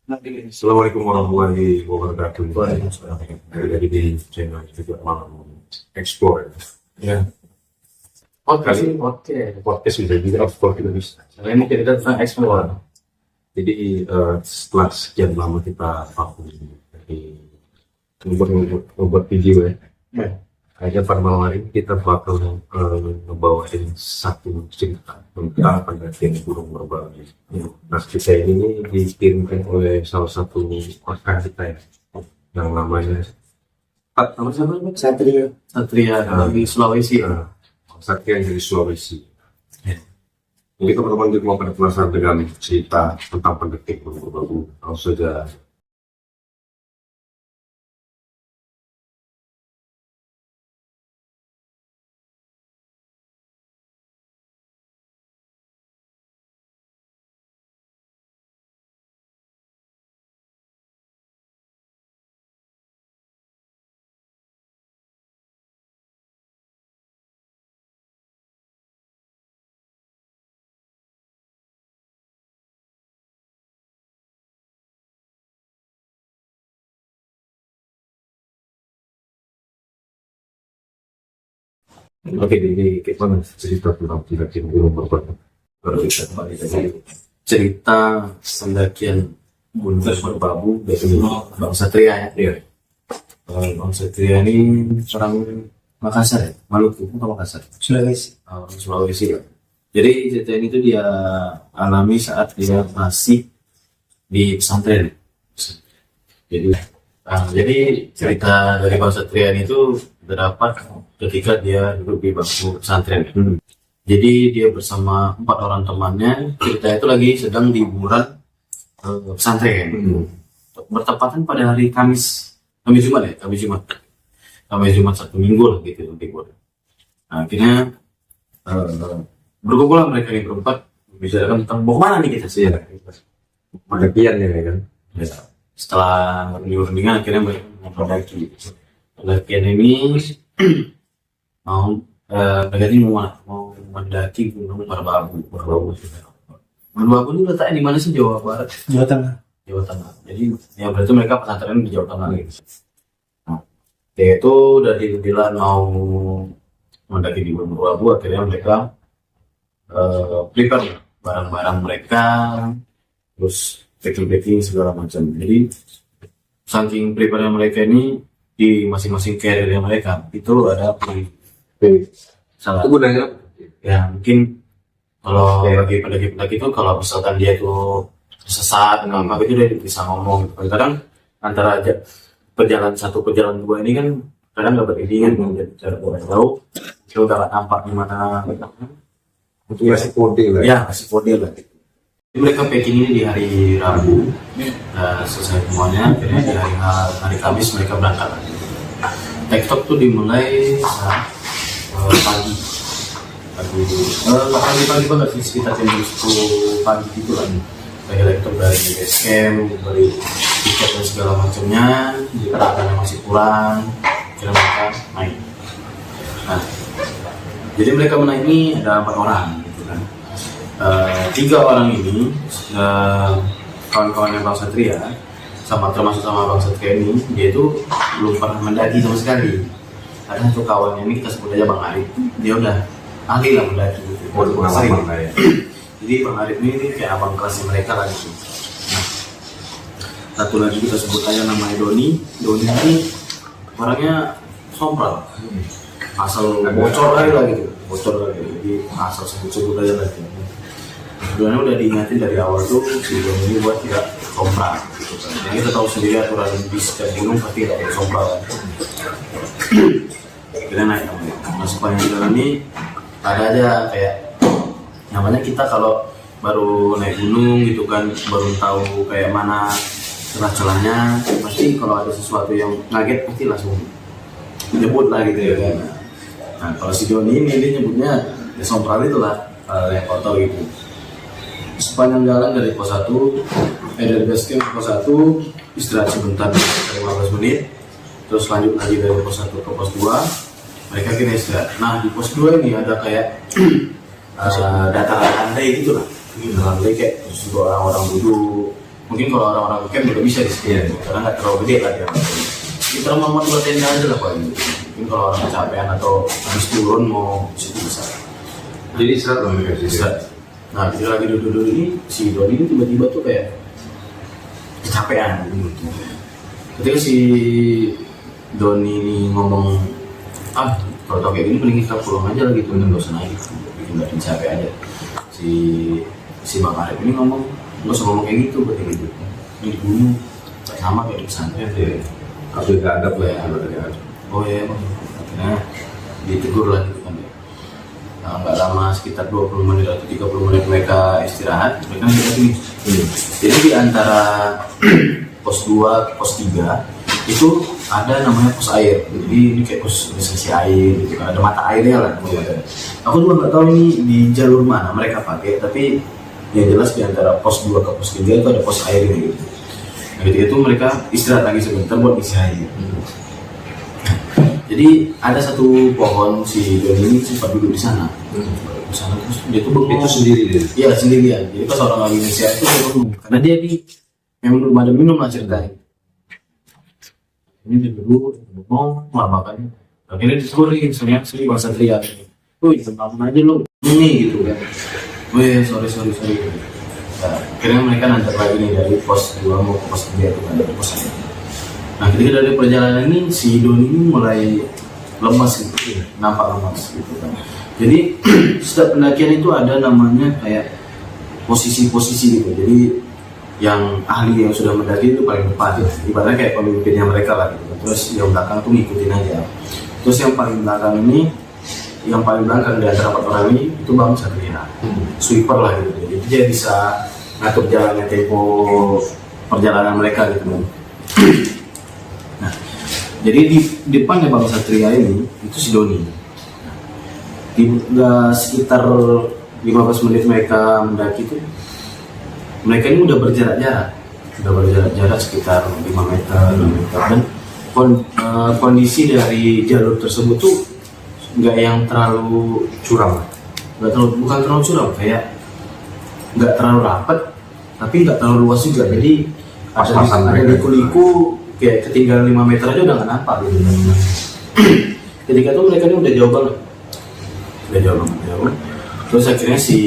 Assalamualaikum warahmatullahi wabarakatuh. Dari di channel juga malam explore. Ya. Podcast bisa juga explore kita bisa. Saya ini cerita tentang explore. Jadi setelah sekian lama kita vakum dari membuat video ya. Kayaknya pada malam hari ini kita bakal ngebawain satu cerita tentang pendakian Gunung Merbabu. Nah, cerita ini dikirimkan oleh salah satu rekan kita ya, yang namanya Satria dari Sulawesi. Satria dari Sulawesi. Mungkin teman-teman juga mau pada penasaran dengan cerita tentang pendakian Gunung Merbabu. Langsung saja. Oke, jadi gimana cerita tentang pendakian Gunung Merbabu? Kalau kita kembali dari Cerita pendakian Gunung Merbabu dari Bang Satria ya. Iya. Bang Satria ini orang Makassar ya, Maluku atau Makassar? Sulawesi. Orang Sulawesi ya. Jadi cerita ini tuh dia alami saat dia masih di pesantren. Jadi cerita dari Bang Satria itu terdapat ketika dia duduk di bangku pesantren. Jadi dia bersama 4 orang temannya, cerita itu lagi sedang di liburan pesantren. Bertepatan pada hari Kamis Jumat satu minggu lah gitu libur. Nah, akhirnya berkumpul mereka ini berempat bicarakan tentang mau kemana nih kita sih. pendakian ya kan? Ya, setelah runding-rundingan akhirnya mereka mendaki. Pendakian ini mau mau mendaki Gunung Merbabu. Merbabu itu letaknya di mana sih? Jawa Barat, Jawa Tengah. Jawa Tengah. Jadi ya berarti mereka pesantren di Jawa Tengah gitu. Nah, dia itu dari Dilan mau mendaki di Gunung Merbabu, akhirnya mereka prepare barang-barang mereka, terus packing segala macam. Jadi saking prepare mereka ini di masing-masing carrier mereka itu ada salah Itu gunanya ya mungkin kalau bagi pendaki-pendaki itu kalau misalkan dia itu sesat atau apa itu dia bisa ngomong gitu. Kadang antara aja perjalanan dua ini kan kadang nggak beriringan jadi cara orang tahu dia udah nampak di mana itu masih kode lah. ya kasih kode lah. Jadi mereka packing ini di hari Rabu, selesai semuanya. Akhirnya di hari Kamis mereka berangkat. Tektok tuh dimulai saat pagi banget sih, sekitar jam 10 pagi gitu kan. Kayak tektok dari base camp, dari tiket dan segala macamnya, dikatakan masih kurang, kira mereka naik. Nah, jadi mereka menaik ini ada 4 orang gitu kan. 3 orang ini kawan-kawannya Bang Satria termasuk sama Bang Satria ini, dia itu belum pernah mendaki sama sekali. Ada satu kawannya ini kita sebut aja Bang Arif, dia udah ahli lah mendaki gitu. Pengalaman lah ya. Jadi Bang Arif ini kayak abang kelasnya mereka lah gitu. Nah, satu lagi kita sebut aja namanya Doni ini orangnya sompral, asal bocor aja lah gitu, jadi asal sebut aja lah gitu. Sebenarnya udah diingatin dari awal tuh si Doni ini buat tidak sompral gitu kan. Yang kita tahu sendiri aturan di setiap gunung pasti tidak boleh sompral kan. Kita naik namanya. Nah, sepanjang jalan ini ada aja kayak namanya kita kalau baru naik gunung gitu kan, baru tahu kayak mana celah-celahnya, pasti kalau ada sesuatu yang ngaget pasti langsung nyebut lah gitu ya kan. Nah kalau si Doni ini dia nyebutnya ya sompral itulah yang kotor gitu. Sepanjang jalan dari pos 1 dari base camp ke pos 1 istirahat sebentar 15 menit, terus lanjut lagi dari pos 1 ke pos 2 mereka kira istirahat. Nah di pos 2 ini ada kayak dataran landai gitu lah, landai kayak terus juga orang-orang duduk mungkin kalau orang-orang camp juga bisa di sini karena nggak terlalu gede lah ya. Kita mau dua tenda aja lah paling. Mungkin kalau orang kecapean atau habis turun mau situ bisa. Jadi istirahat dong mereka sih. Istirahat. Nah, kita lagi duduk-duduk ini, si Doni ini tiba-tiba tuh kayak kecapean gitu. Ketika si Doni ini ngomong, kalau tau kayak gini mending kita pulang aja lah gitu, nggak usah naik, bikin badan capek aja. Si Bang Arif ini ngomong, nggak usah ngomong kayak gitu, berarti gitu. Ini dibunuh, sama kayak di pesantren. Harus diadap lah ya. Oh iya, Bang. Akhirnya ditegur lah gitu kan. Nah, nggak lama, sekitar 20 menit atau 30 menit mereka istirahat, mereka lanjut lagi. Jadi di antara pos 2 ke pos 3 itu ada namanya pos air. Jadi ini kayak pos sesi air gitu kan, ada mata airnya lah. Aku juga nggak tahu ini di jalur mana mereka pakai, tapi yang jelas di antara pos 2 ke pos 3 itu ada pos air gitu. Nah, ketika itu mereka istirahat lagi sebentar buat isi air. Jadi ada satu pohon, si Doni ini sempat duduk di sana. Di sana terus dia tuh bengong. Itu sendiri dia. Iya sendirian. Jadi pas orang lagi ngisi air itu dia bengong. Karena dia memang belum ada minum lah ceritanya. Ini dia duduk, bengong, lama kan. Akhirnya disuruhin, sebenarnya Bang Satria. Wih, bangun aja lo. Ini gitu kan. Wih, sorry. Nah, akhirnya mereka nanti lagi nih dari pos 2 mau ke pos 3 itu kan, dari pos 1. Nah, ketika dari perjalanan ini si Doni ini mulai lemas gitu, nampak lemas gitu kan. Jadi setiap pendakian itu ada namanya kayak posisi-posisi gitu. Jadi yang ahli yang sudah mendaki itu paling depan, ibaratnya kayak pemimpinnya mereka lah gitu. Terus yang belakang tuh ngikutin aja. Terus yang paling belakang ini, yang paling belakang di antara 4 orang ini itu Bang Satria, sweeper lah gitu. Jadi dia bisa ngatur jalannya tempo perjalanan mereka gitu. Nah, jadi di depannya Bang Satria ini itu si Doni. Di sekitar 15 menit mereka mendaki itu, mereka ini udah berjarak sekitar 5 meter, 6 meter. Dan kondisi dari jalur tersebut tuh nggak yang terlalu curam, bukan terlalu curam, kayak nggak terlalu rapat, tapi nggak terlalu luas juga. Jadi ada liku-liku kayak ketinggalan 5 meter aja udah nggak nampak gitu. Ketika itu mereka ini udah jauh banget. Terus akhirnya si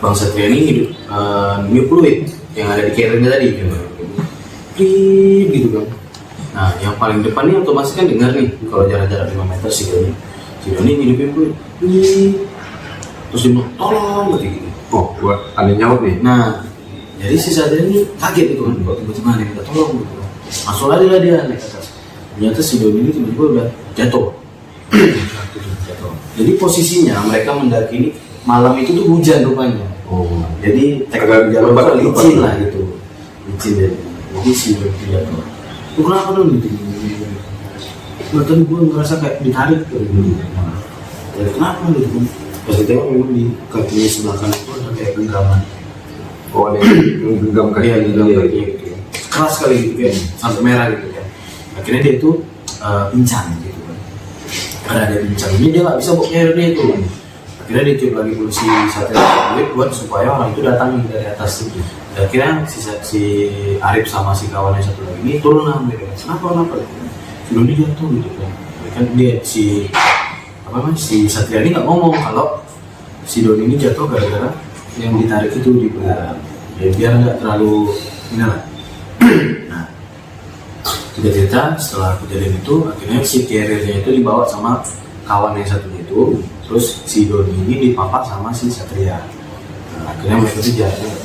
Bang Satria ini new fluid yang ada di carrier-nya tadi gitu kan. Nah, yang paling depan ini otomatis kan dengar nih kalau jarak-jarak 5 meter si Doni ngidupin fluid. Terus dia bilang, tolong gitu. Oh, buat ada nyaut nih. Nah, jadi si Satria ini kaget gitu kan, tiba-tiba dia minta tolong gitu. Masuk lagi lah dia naik ke atas. Ternyata si Doni ini tiba-tiba udah jatuh. Jadi posisinya mereka mendaki ini malam itu tuh hujan rupanya. Jadi teknik jalan itu licin lah gitu. Licin deh. Jadi si Doni jatuh. Lu kenapa dong gitu? Nggak tahu, gue ngerasa kayak ditarik gitu. Jadi kenapa gitu? Pas ditengok memang di kakinya sebelah kanan itu ada kayak genggaman. Oh, ada yang genggam kakinya gitu. Keras sekali gitu kan, sampai merah gitu kan. Akhirnya dia itu pincang gitu kan. Karena dia pincang ini dia nggak bisa bawa carrier dia itu. Akhirnya dia tiup lagi polisi satelit buat supaya orang itu datang dari atas itu. Dan akhirnya si Arif sama si kawannya satu lagi ini turun lah mereka. Kenapa? Sebelum dia jatuh gitu kan. Kan dia si Satria ini nggak ngomong kalau si Doni ini jatuh gara-gara yang ditarik itu di belakang. Ya biar nggak terlalu ini lah. Nah, cerita setelah kejadian itu akhirnya si carrier-nya itu dibawa sama kawan yang satunya itu, terus si Doni ini dipapak sama si Satria. Nah, akhirnya mereka itu jalan.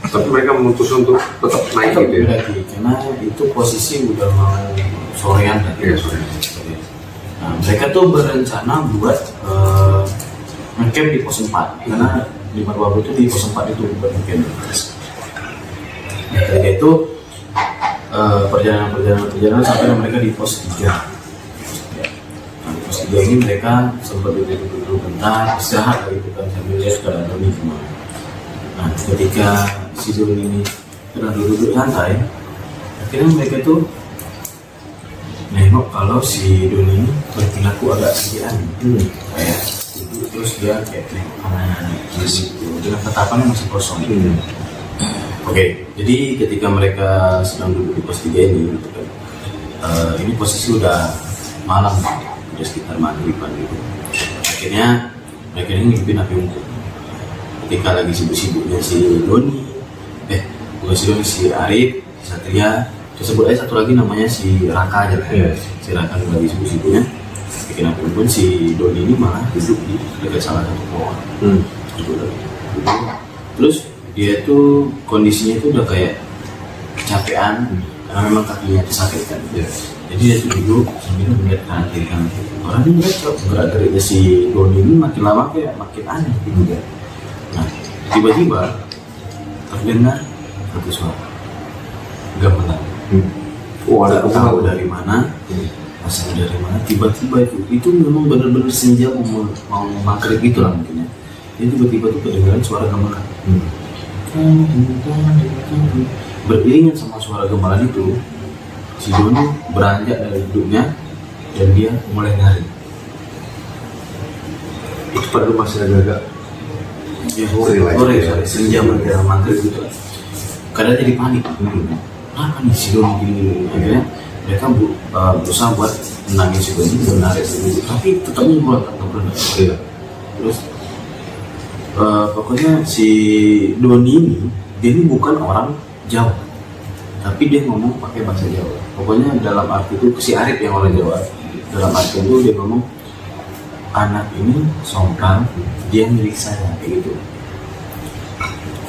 Tapi mereka memutuskan untuk tetap naik gitu ya. Karena itu posisi udah mau sorean kan. Iya, sore. Nah, mereka tuh berencana buat ngecamp di pos 4 karena di Marwabu itu di pos 4 itu buat ngecamp. Nah, ketika itu perjalanan sampai mereka di pos 3. Nah, di pos 3 ini mereka sempat duduk bentar, istirahat gitu kan sambil lihat keadaan Doni kemana. Nah, ketika si Doni ini sudah duduk santai, akhirnya mereka tuh nengok kalau si Doni ini berperilaku agak sedih kayak duduk terus dia kayak nengok kanan gitu, dengan tatapannya masih kosong. Oke, jadi ketika mereka sedang duduk di pos 3 ini, gitu kan, ini posisi udah malam, udah sekitar maghriban gitu. Akhirnya mereka ini ngimpin api unggun. Ketika lagi sibuk-sibuknya si Doni, bukan si Doni, si Arif, si Satria, saya sebut aja satu lagi namanya si Raka aja lah. Si Raka lagi sibuk-sibuknya bikin api unggun, si Doni ini malah duduk di dekat salah satu pohon. Duduk. Terus dia itu kondisinya itu udah kayak kecapean karena memang kakinya sakit kan. Jadi dia tuh duduk sambil melihat kanan kiri. Orang ini ngeliat gerak-geriknya si Doni ini makin lama kayak makin aneh gitu kan. Nah, tiba-tiba terdengar satu suara gamelan. Ada tahu dari mana, asal dari mana. Tiba-tiba itu memang benar-benar senja mau maghrib gitu lah mungkin ya. Jadi tiba-tiba tuh kedengaran suara gamelan. Beriringan sama suara gamelan itu, si Doni beranjak dari duduknya dan dia mulai lari. Itu pada masih agak Ya sore, senja menjelang maghrib gitu lah. Kadang jadi panik. Kenapa nih si Doni gini? Akhirnya mereka berusaha buat menangis si Doni, menarik sendiri, tapi tetap mengeluarkan. Terus pokoknya si Doni ini, dia ini bukan orang Jawa, tapi dia ngomong pakai bahasa Jawa. Pokoknya dalam arti itu si Arif yang orang Jawa, dalam arti itu dia ngomong, anak ini sompral, dia milik saya, kayak gitu.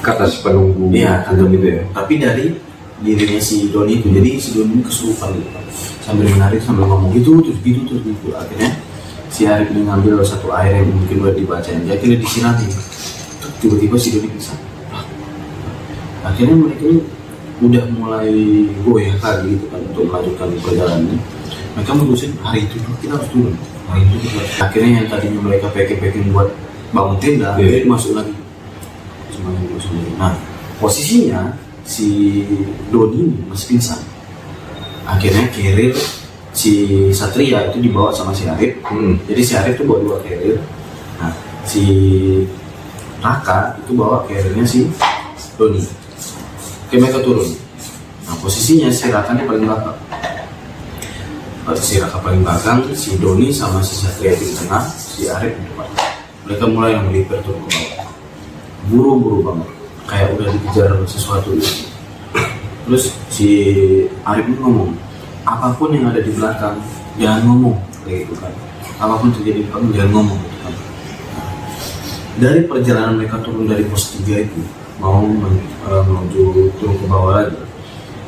kata si penunggu. Iya, kata gitu ya. Tapi dari dirinya si Doni itu, jadi si Doni ini kesurupan gitu, sambil menarik, sambil ngomong gitu. Akhirnya si Arif ini ngambil satu air yang mungkin udah dibacain, dia akhirnya disirami. Tiba-tiba si Doni pingsan. Akhirnya mereka ini udah mulai goyah lagi gitu kan untuk melanjutkan perjalanan. Mereka memutuskan hari itu kita harus turun. Akhirnya yang tadinya mereka packing buat bangun tenda, dia masuk lagi. Nah, posisinya si Doni ini masih pingsan. Akhirnya carrier si Satria itu dibawa sama si Arif. Jadi si Arif itu bawa 2 carrier. Nah, si Raka itu bawa carriernya si Doni. Oke, mereka turun. Nah, posisinya si Raka ini paling belakang. Si Raka paling belakang, si Doni sama si Satria di tengah, si Arif di depan. Mereka mulai melipir turun ke bawah. Buru-buru banget, kayak udah dikejar sesuatu itu. Terus si Arif ini ngomong, apapun yang ada di belakang jangan ngomong, kayak gitu kan. Apapun terjadi di belakang jangan ngomong, gitu kan. Dari perjalanan mereka turun dari pos 3 itu mau menuju turun ke bawah lagi,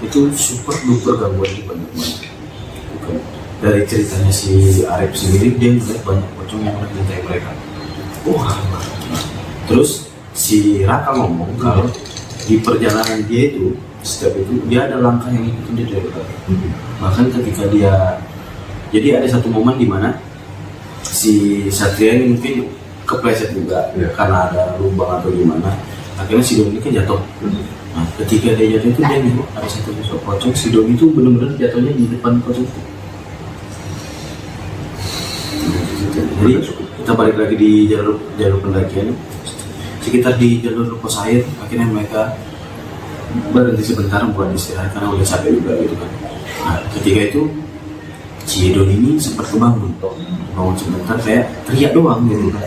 itu super duper gangguan di banyak banget. Dari ceritanya si Arif sendiri, dia melihat banyak pocong yang mengintai mereka. Terus si Raka ngomong kalau di perjalanan dia itu, setiap itu dia ada langkah yang ikutin dia dari belakang. Bahkan ketika dia, jadi ada satu momen di mana si Satria ini mungkin kepleset juga karena ada lubang atau gimana. Akhirnya si Doni kan jatuh. Nah, ketika dia jatuh itu dia nih ada satu sosok pocong. Si Doni itu benar-benar jatuhnya di depan pocong itu. Jadi kita balik lagi di jalur pendakian. Sekitar di jalur pos air, akhirnya mereka berhenti sebentar buat istirahat karena udah capek juga gitu kan. Nah, ketika itu si Doni ini sempat bangun sebentar, kayak teriak doang gitu kan.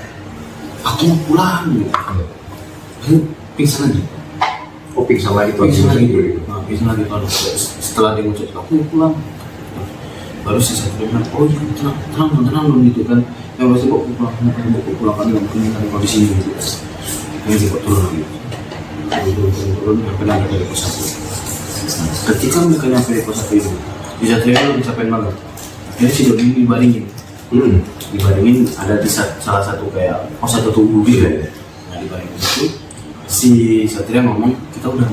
Aku mau pulang gitu. Pingsan lagi. Pingsan lagi tuh. Pingsan lagi tuh. Setelah dia ngucap aku mau pulang, baru si Satria bilang, oh iya tenang gitu kan. Yang pasti bawa pulang kan nggak mungkin ada di sini gitu. Yang dibawa turun lagi. Turun sampai naik dari pos 1. Ketika mereka nyampe di pos 1 itu, di Satria itu udah capein banget. Akhirnya si Doni dibaringin. Dibaringin ada di salah satu kayak pos 1 tubuh gitu ya. Nah, dibaringin itu si Satria ngomong, kita udah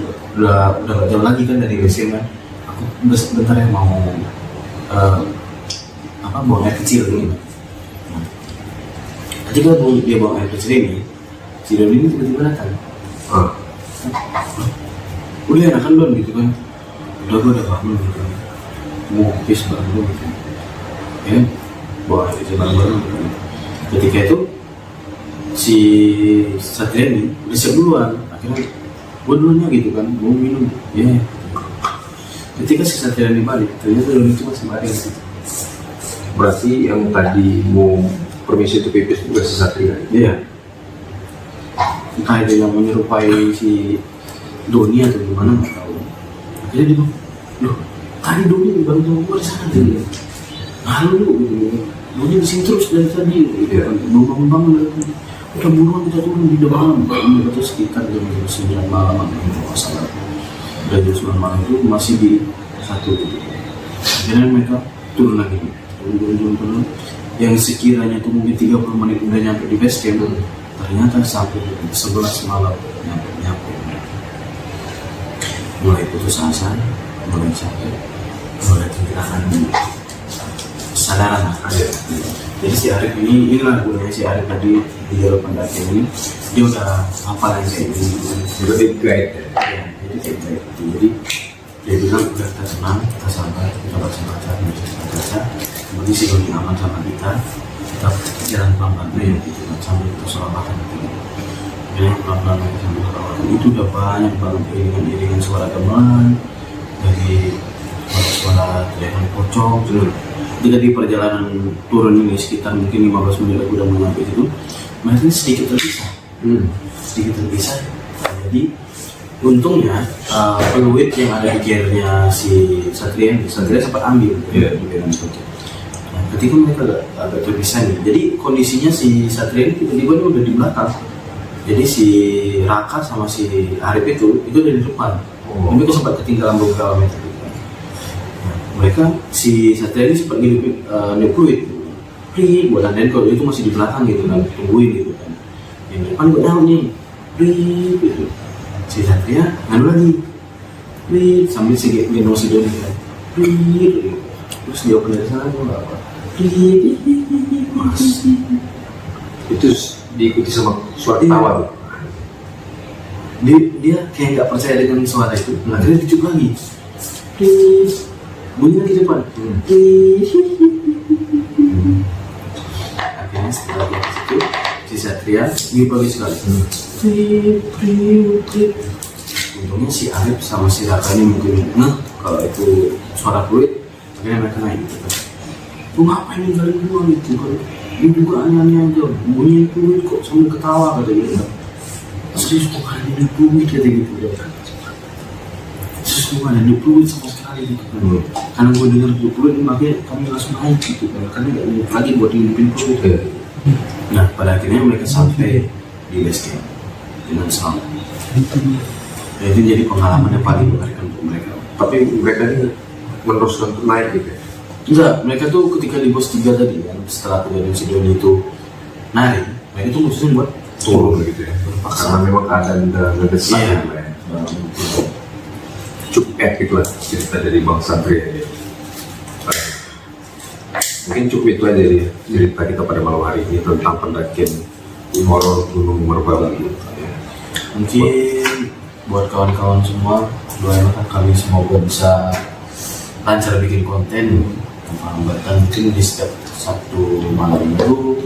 gak jauh lagi kan dari WC kan. Aku bentar ya mau buang air kecil gitu. Nah, ketika dia buang air kecil ini, si Doni ini tiba-tiba datang. Udah enakan Don gitu kan. Gue udah bangun gitu kan. Mau habis bareng gitu. Ya, bawa air kecil bareng-bareng gitu kan. Ketika itu si Satria ini udah siap duluan. Akhirnya dulunya gitu kan mau minum ya. Ketika si Satria ini balik ternyata Doni itu masih baring gitu. Berarti yang tadi mau permisi itu pipis juga si Satria. Iya. Entah itu yang menyerupai si Doni atau gimana nggak tahu. Akhirnya dia bilang, loh tadi Doni baru sama gue di sana gitu. Lalu gitu, Doni di sini terus dari tadi gitu kan, belum bangun-bangun dari tadi. Udah buruan kita turun di dalam. Ini itu sekitar jam 9 malam atau masalah. Dari jam 9 malam itu masih di satu gitu. Akhirnya mereka turun lagi, turun. Yang sekiranya itu mungkin 30 menit udah nyampe di base camp, ternyata sampai 11 malam nyampe. Mulai putus asa, mulai capek, mulai kehilangan kesadaran ada. Jadi si Arif inilah gunanya si Arif tadi di jalur pendakian ini, dia udah hafal yang kayak gini, Juga di guide. ya, jadi kayak gitu. Jadi dia bilang udah kita senang, kita sabar, kita baca, kemudian si Doni aman sama kita jalan pelan-pelan ya gitu kan, sambil kita selawatan gitu. Jadi pelan-pelan lagi sambil selawatan itu udah banyak banget iringan suara gamelan dari suara teriakan pocong. Ketika di perjalanan turun ini sekitar mungkin 15 menit aku udah sampai situ, mereka sedikit terpisah. Jadi untungnya peluit yang ada di gearnya si Satria sempat ambil di gearnya itu. Nah, ketika mereka agak terpisah nih, jadi kondisinya si Satria ini tiba-tiba udah di belakang. Jadi si Raka sama si Arif itu udah di depan. Mereka sempat ketinggalan beberapa meter. Mereka si Satria ini sempat ngirim fluid, buat dan kalau itu masih di belakang gitu kan, tungguin gitu kan. Yang depan gue down nih, gitu. Si Satria nganu lagi, sambil si gendong si Doni kan, gitu. Terus dia open dari sana gue nggak apa, mas. Itu diikuti sama suara tawa tuh. Dia kayak nggak percaya dengan suara itu, akhirnya dicup lagi. Bunyi lagi depan. Akhirnya setelah dia ke situ, si Satria ngiup lagi sekali. Untungnya si Arif sama si Raka ini mungkin kalau itu suara fluid, akhirnya mereka naik gitu kan. Lu ngapain ninggalin gua gitu kan? Ini juga aneh-aneh aja, bunyi fluid kok sambil ketawa kata dia kan. Serius kok kali ini fluid kata gitu kan. Serius kok ada fluid sama sekali gitu kan. Karena gue dengar fluid makanya kami langsung naik gitu kan. Karena gak ingat lagi buat ngidupin fluid. Nah pada akhirnya mereka sampai di base camp dengan selamat. Nah, itu jadi pengalaman yang paling mengerikan untuk mereka. Tapi mereka ini meneruskan untuk naik gitu ya? Enggak, mereka tuh ketika di pos 3 tadi kan, setelah kejadian si Doni itu narik, mereka tuh mutusin buat Turun gitu ya? Karena memang keadaan udah ngedesak Iya. ya. Cukup epic lah cerita dari Bang Satria ya. Mungkin cukup itu aja ya cerita kita pada malam hari ini tentang pendakian horor Gunung Merbabu. Mungkin buat kawan-kawan semua, doain kami semoga bisa lancar bikin konten tanpa hambatan. Mungkin di setiap Sabtu malam minggu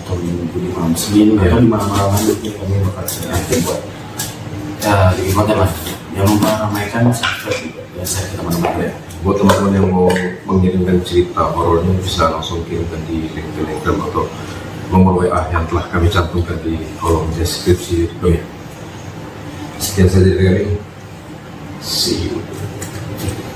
atau minggu di malam Senin atau di malam-malam itu kami bakal sedang buat bikin konten lah yang meramaikan subscribe juga biasa kita teman-teman ya. Buat teman-teman yang mau mengirimkan cerita horornya bisa langsung kirimkan di link Telegram atau nomor WA yang telah kami cantumkan di kolom deskripsi. Sekian saja dari kami. See you.